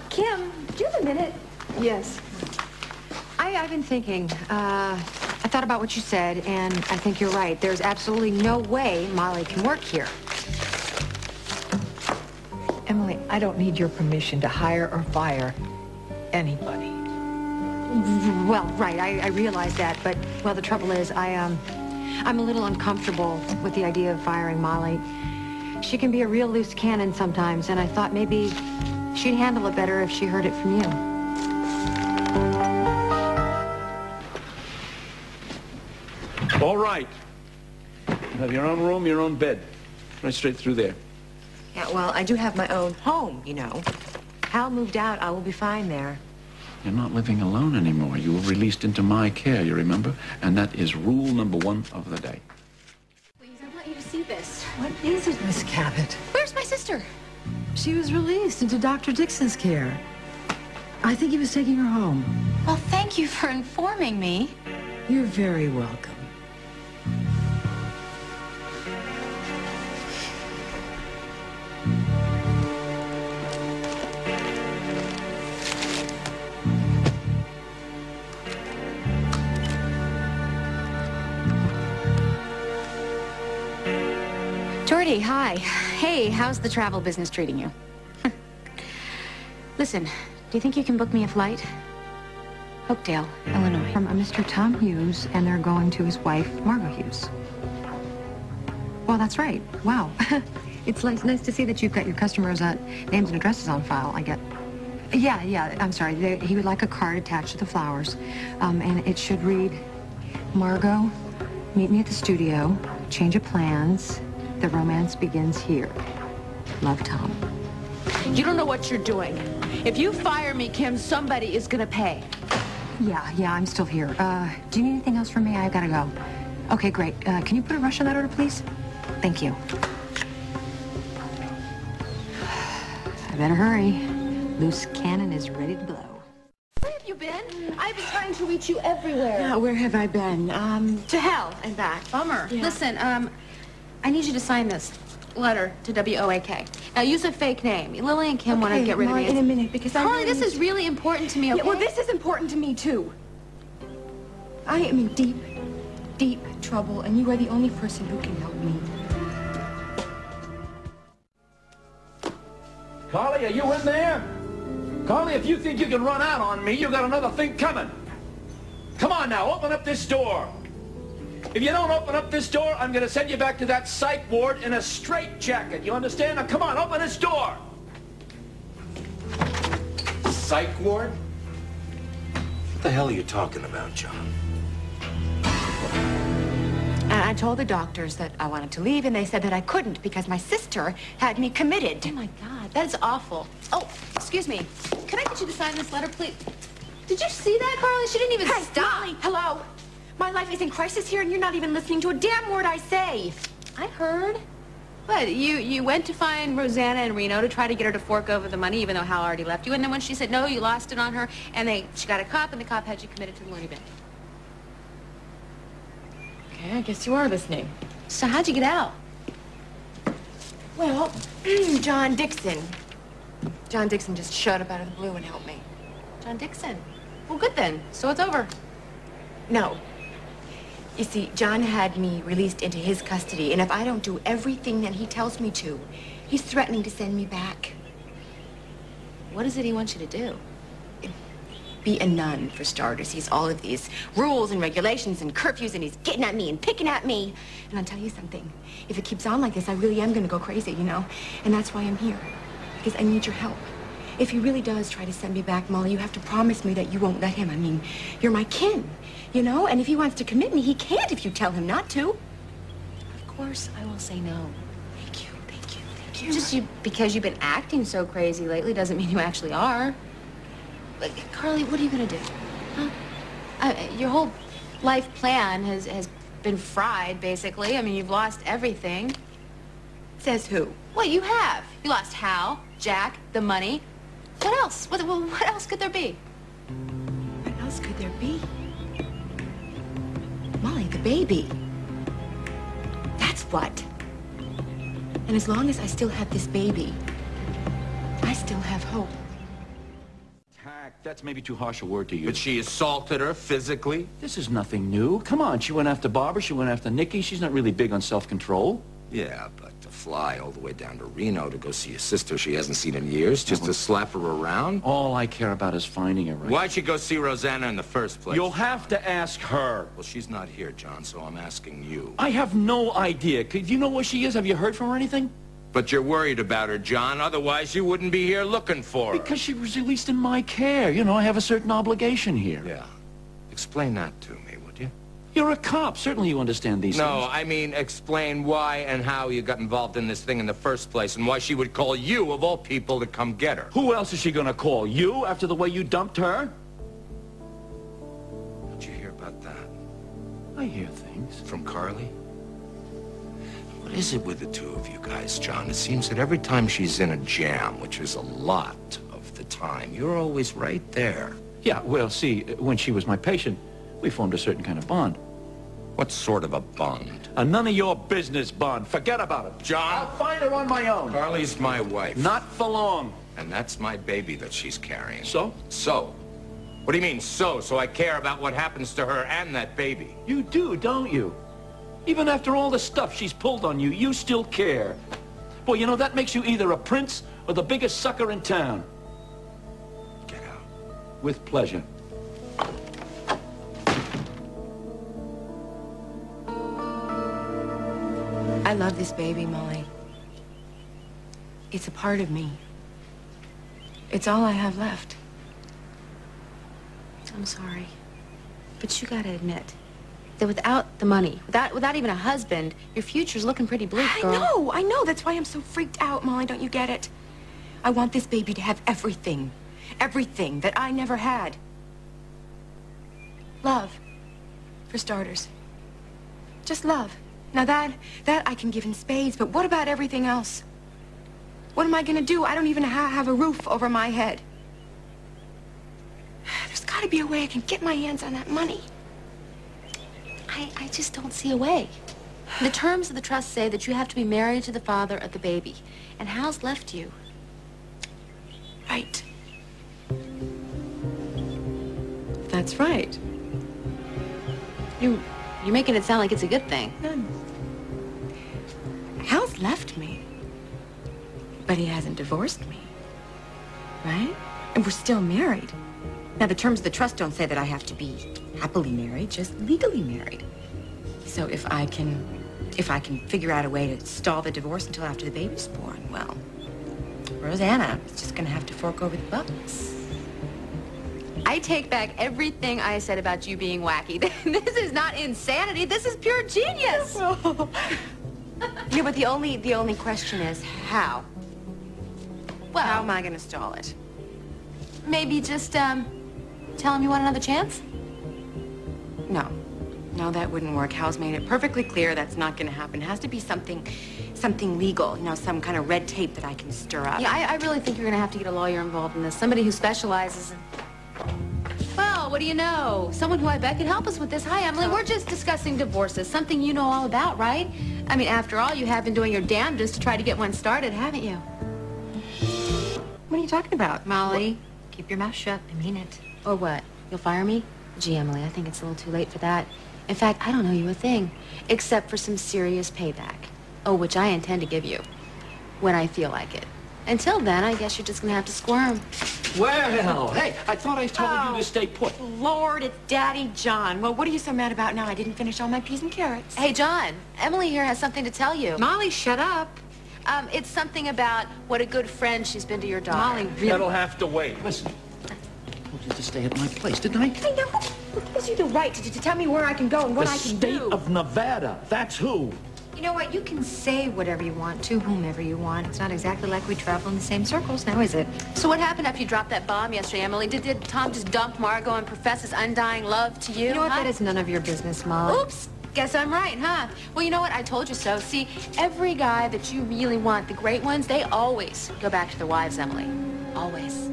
Kim, do you have a minute? Yes. I've been thinking. I thought about what you said, and I think you're right. There's absolutely no way Molly can work here. Emily, I don't need your permission to hire or fire anybody. Well, right, I realize that, but, well, the trouble is, I'm a little uncomfortable with the idea of firing Molly. She can be a real loose cannon sometimes, and I thought maybe she'd handle it better if she heard it from you. All right. You have your own room, your own bed. Right straight through there. Yeah, well, I do have my own home, you know. Hal moved out. I will be fine there. You're not living alone anymore. You were released into my care, you remember? And that is rule #1 of the day. Please, I want you to see this. What is it, Miss Cabot? Where's my sister? She was released into Dr. Dixon's care. I think he was taking her home. Well, thank you for informing me. You're very welcome. Jordy, hi. Hey, how's the travel business treating you? Listen, do you think you can book me a flight? Oakdale, Illinois. From a Mr. Tom Hughes, and they're going to his wife, Margot Hughes. Well, that's right. Wow. It's nice to see that you've got your customers' names and addresses on file, I get. Yeah, I'm sorry. He would like a card attached to the flowers. And it should read, Margot, meet me at the studio, change of plans. The romance begins here. Love, Tom. You don't know what you're doing. If you fire me, Kim, somebody is gonna pay. Yeah, I'm still here. Do you need anything else from me? I gotta go. Okay, great. Can you put a rush on that order, please? Thank you. I better hurry. Loose cannon is ready to blow. Where have you been? I've been trying to reach you everywhere. Now, where have I been? To hell and back. Bummer. Yeah. Listen, I need you to sign this letter to WOAK. Now, use a fake name. Lily and Kim want to get rid of me. In a minute, because Carly, this is really important to me, okay? Yeah, well, this is important to me, too. I am in deep, deep trouble, and you are the only person who can help me. Carly, are you in there? Carly, if you think you can run out on me, you got another thing coming. Come on now, open up this door. If you don't open up this door, I'm going to send you back to that psych ward in a straitjacket. You understand? Now, come on, open this door. Psych ward? What the hell are you talking about, John? And I told the doctors that I wanted to leave, and they said that I couldn't because my sister had me committed. Oh, my God, that is awful. Oh, excuse me. Can I get you to sign this letter, please? Did you see that, Carly? She didn't even stop. Molly, hello? My life is in crisis here, and you're not even listening to a damn word I say. I heard. What, you went to find Rosanna in Reno to try to get her to fork over the money, even though Hal already left you, and then when she said no, you lost it on her, and she got a cop, and the cop had you committed to the loony bin. Okay, I guess you are listening. So how'd you get out? Well, John Dixon. John Dixon just showed up out of the blue and helped me. John Dixon. Well, good then. So it's over. No. You see, John had me released into his custody, and if I don't do everything that he tells me to, he's threatening to send me back. What is it he wants you to do? Be a nun, for starters. He's all of these rules and regulations and curfews, and he's getting at me and picking at me. And I'll tell you something. If it keeps on like this, I really am going to go crazy, you know? And that's why I'm here, because I need your help. If he really does try to send me back, Molly, you have to promise me that you won't let him. I mean, you're my kin, you know? And if he wants to commit me, he can't if you tell him not to. Of course I will say no. Thank you, thank you, thank you. Just because you've been acting so crazy lately doesn't mean you actually are. Like, Carly, what are you gonna do? Huh? Your whole life plan has been fried, basically. I mean, you've lost everything. Says who? Well, you have. You lost Hal, Jack, the money. What else? What else could there be? What else could there be? Molly, the baby. That's what. And as long as I still have this baby, I still have hope. fact, that's maybe too harsh a word to use. But she assaulted her physically? This is nothing new. Come on, she went after Barbara, she went after Nikki. She's not really big on self-control. Yeah, but to fly all the way down to Reno to go see a sister she hasn't seen in years, just to slap her around? All I care about is finding her. Right? Why'd you go see Rosanna in the first place? You'll have to ask her. Well, she's not here, John, so I'm asking you. I have no idea. Do you know where she is? Have you heard from her or anything? But you're worried about her, John. Otherwise, you wouldn't be here looking for her. Because she was released in my care. You know, I have a certain obligation here. Yeah. Explain that to me, would you? You're a cop. Certainly you understand these things. No, I mean explain why and how you got involved in this thing in the first place and why she would call you, of all people, to come get her. Who else is she gonna call? You, after the way you dumped her? Did you hear about that? I hear things. From Carly? What is it with the two of you guys, John? It seems that every time she's in a jam, which is a lot of the time, you're always right there. Yeah, well, see, when she was my patient, we formed a certain kind of bond. What sort of a bond? A none of your business bond. Forget about it. John? I'll find her on my own. Carly's my wife. Not for long. And that's my baby that she's carrying. So? So? What do you mean, so? So I care about what happens to her and that baby. You do, don't you? Even after all the stuff she's pulled on you, you still care. Boy, you know, that makes you either a prince or the biggest sucker in town. Get out. With pleasure. I love this baby, Molly. It's a part of me. It's all I have left. I'm sorry. But you gotta admit that without the money, without even a husband, your future's looking pretty bleak, girl. I know. That's why I'm so freaked out, Molly. Don't you get it? I want this baby to have everything. Everything that I never had. Love. For starters. Just love. Now that I can give in spades, but what about everything else? What am I gonna do? I don't even have a roof over my head. There's gotta be a way I can get my hands on that money. I just don't see a way. The terms of the trust say that you have to be married to the father of the baby. And Hal's left you. Right. That's right. You're making it sound like it's a good thing. Hal's left me. But he hasn't divorced me. Right? And we're still married. Now, the terms of the trust don't say that I have to be happily married, just legally married. So if I can figure out a way to stall the divorce until after the baby's born, well, Rosanna is just gonna have to fork over the bucks. I take back everything I said about you being wacky. This is not insanity. This is pure genius. Yeah, but the only question is how? Well, How am I gonna stall it? maybe just tell him you want another chance? No, that wouldn't work. Hal's made it perfectly clear that's not gonna happen. It has to be something legal, you know, some kind of red tape that I can stir up. Yeah, I really think you're going to have to get a lawyer involved in this. Somebody who specializes in... Well, what do you know? Someone who I bet could help us with this. Hi, Emily. We're just discussing divorces. Something you know all about, right? I mean, after all, you have been doing your damnedest to try to get one started, haven't you? What are you talking about? Molly, keep your mouth shut. I mean it. Or what? You'll fire me? Gee, Emily, I think it's a little too late for that. In fact, I don't owe you a thing, except for some serious payback. Oh, which I intend to give you when I feel like it. Until then, I guess you're just gonna have to squirm. Well, hey, I thought I told you to stay put. Lord, it's Daddy John. Well, what are you so mad about now? I didn't finish all my peas and carrots. Hey, John, Emily here has something to tell you. Molly, shut up. It's something about what a good friend she's been to your daughter. Molly, really? That'll have to wait. Listen, I told you to stay at my place, didn't I? I know. Who gives you the right to tell me where I can go and what I can do? The state of Nevada, that's who. You know what? You can say whatever you want to whomever you want. It's not exactly like we travel in the same circles now, is it? So what happened after you dropped that bomb yesterday, Emily? Did Tom just dump Margot and profess his undying love to you? You know what? Huh? That is none of your business, Molly. Oops. Guess I'm right, huh? Well, you know what? I told you so. See, every guy that you really want, the great ones, they always go back to their wives, Emily. Always.